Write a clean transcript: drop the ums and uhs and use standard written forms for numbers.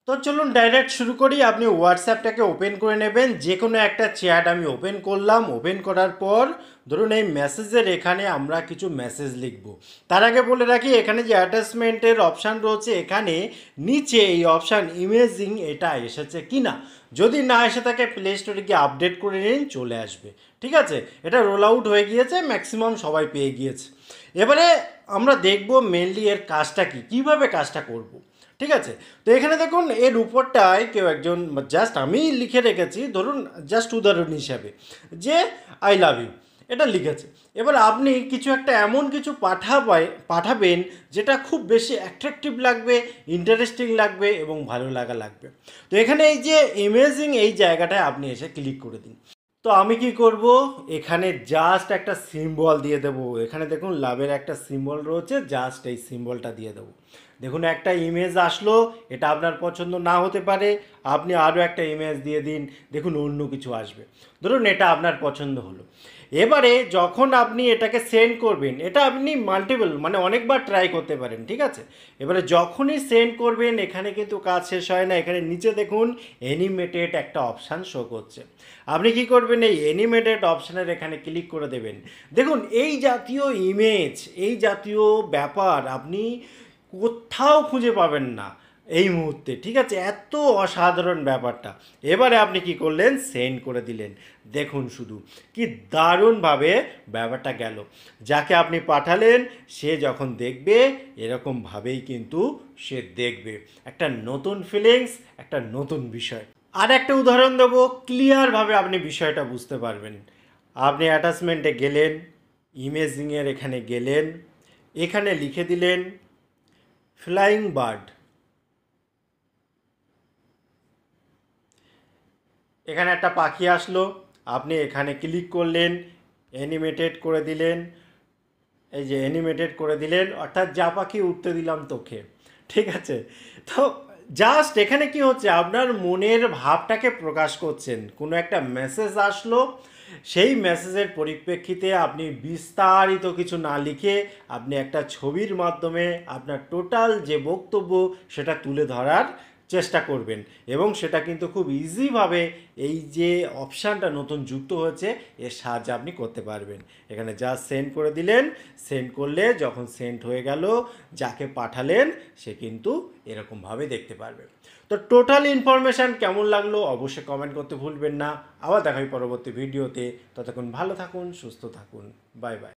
তো চলুন ডাইরেক্ট শুরু করি। আপনি হোয়াটসঅ্যাপটাকে ওপেন করে নেবেন, যে কোনো একটা চ্যাট আমি ওপেন করলাম। ওপেন করার পর ধরুন এই মেসেজের এখানে আমরা কিছু মেসেজ লিখব। তার আগে বলে রাখি, এখানে যে অ্যাটাচমেন্টের অপশান রয়েছে, এখানে নিচে এই অপশান ইমেজিং এটা এসেছে কি না। যদি না এসে থাকে প্লে স্টোরে গিয়ে আপডেট করে নিন, চলে আসবে। ঠিক আছে, এটা রোল আউট হয়ে গিয়েছে, ম্যাক্সিমাম সবাই পেয়ে গিয়েছে। এবারে আমরা দেখব মেনলি এর কাজটা কি, কীভাবে কাজটা করব। ঠিক আছে, তো এখানে দেখুন এর উপরটায় কেউ একজন, জাস্ট আমি লিখে রেখেছি, ধরুন জাস্ট উদাহরণ হিসাবে, যে আই লাভ ইউ এটা লিখেছে। এবার আপনি কিছু একটা এমন কিছু পাঠাবেন যেটা খুব বেশি অ্যাট্রাকটিভ লাগবে, ইন্টারেস্টিং লাগবে এবং ভালো লাগবে। তো এখানে এই যে ইমেজিং এই জায়গাটায় আপনি এসে ক্লিক করে দিন। তো আমি কি করব, এখানে জাস্ট একটা সিম্বল দিয়ে দেবো। এখানে দেখুন লাভের একটা সিম্বল রয়েছে, জাস্ট এই সিম্বলটা দিয়ে দেবো। দেখুন একটা ইমেজ আসলো, এটা আপনার পছন্দ না হতে পারে, আপনি আরও একটা ইমেজ দিয়ে দিন, দেখুন অন্য কিছু আসবে। ধরুন এটা আপনার পছন্দ হলো। এবারে যখন আপনি এটাকে সেন্ড করবেন, এটা আপনি মাল্টিপল মানে অনেকবার ট্রাই করতে পারেন। ঠিক আছে, এবারে যখনই সেন্ড করবেন, এখানে কিন্তু কাজ শেষ হয় না। এখানে নিচে দেখুন অ্যানিমেটেড একটা অপশান শো করছে। আপনি কি করবেন, এই অ্যানিমেটেড অপশানের এখানে ক্লিক করে দেবেন। দেখুন এই জাতীয় ইমেজ, এই জাতীয় ব্যাপার আপনি কোথাও খুঁজে পাবেন না এই মুহূর্তে। ঠিক আছে, এত অসাধারণ ব্যাপারটা। এবারে আপনি কি করলেন, সেন্ড করে দিলেন। দেখুন শুধু কি দারুণভাবে ব্যাপারটা গেল। যাকে আপনি পাঠালেন সে যখন দেখবে, এরকমভাবেই কিন্তু সে দেখবে। একটা নতুন ফিলিংস, একটা নতুন বিষয়। আর একটা উদাহরণ দেবো, ক্লিয়ারভাবে আপনি বিষয়টা বুঝতে পারবেন। আপনি অ্যাটাচমেন্টে গেলেন, ইমেজিংয়ের এখানে গেলেন, এখানে লিখে দিলেন ফ্লাইং বার্ড। এখানে একটা পাখি আসলো, আপনি এখানে ক্লিক করলেন, অ্যানিমেটেড করে দিলেন। এই যে অ্যানিমেটেড করে দিলেন, অর্থাৎ যা পাখি উঠতে দিলাম তোকে। ঠিক আছে, তো জাস্ট এখানে কি হচ্ছে, আপনার মনের ভাবটাকে প্রকাশ করছেন। কোনো একটা মেসেজ আসলো, সেই মেসেজের পরিপ্রেক্ষিতে আপনি বিস্তারিত কিছু না লিখে আপনি একটা ছবির মাধ্যমে আপনার টোটাল যে বক্তব্য সেটা তুলে ধরার চেষ্টা করবেন। এবং সেটা কিন্তু খুব ইজিভাবে এই যে অপশানটা নতুন যুক্ত হয়েছে এর সাহায্যে আপনি করতে পারবেন। এখানে জাস্ট সেন্ড করে দিলেন। সেন্ড করলে যখন সেন্ড হয়ে গেল, যাকে পাঠালেন সে কিন্তু এরকমভাবে দেখতে পারবে। তো টোটাল ইনফরমেশান কেমন লাগলো অবশ্যই কমেন্ট করতে ভুলবেন না। আবার দেখা হবে পরবর্তী ভিডিওতে। ততক্ষণ ভালো থাকুন, সুস্থ থাকুন, বাই বাই।